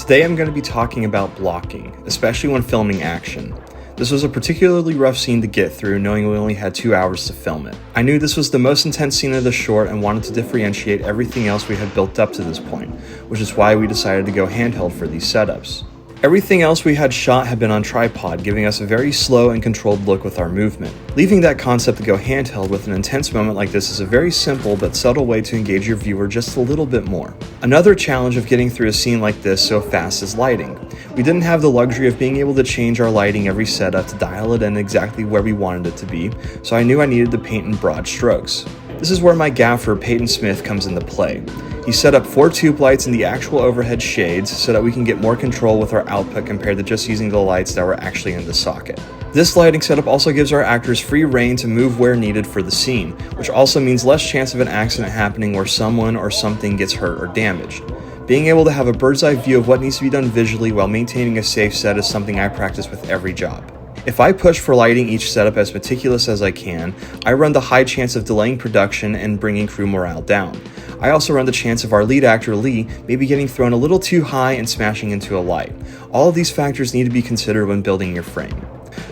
Today I'm going to be talking about blocking, especially when filming action. This was a particularly rough scene to get through, knowing we only had 2 hours to film it. I knew this was the most intense scene of the short and wanted to differentiate everything else we had built up to this point, which is why we decided to go handheld for these setups. Everything else we had shot had been on tripod, giving us a very slow and controlled look with our movement. Leaving that concept to go handheld with an intense moment like this is a very simple but subtle way to engage your viewer just a little bit more. Another challenge of getting through a scene like this so fast is lighting. We didn't have the luxury of being able to change our lighting every setup to dial it in exactly where we wanted it to be, so I knew I needed to paint in broad strokes. This is where my gaffer, Peyton Smith, comes into play. He set up 4 tube lights in the actual overhead shades so that we can get more control with our output compared to just using the lights that were actually in the socket. This lighting setup also gives our actors free rein to move where needed for the scene, which also means less chance of an accident happening where someone or something gets hurt or damaged. Being able to have a bird's eye view of what needs to be done visually while maintaining a safe set is something I practice with every job. If I push for lighting each setup as meticulous as I can, I run the high chance of delaying production and bringing crew morale down. I also run the chance of our lead actor, Lee, maybe getting thrown a little too high and smashing into a light. All of these factors need to be considered when building your frame.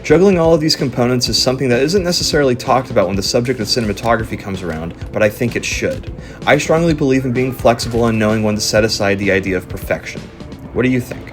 Juggling all of these components is something that isn't necessarily talked about when the subject of cinematography comes around, but I think it should. I strongly believe in being flexible and knowing when to set aside the idea of perfection. What do you think?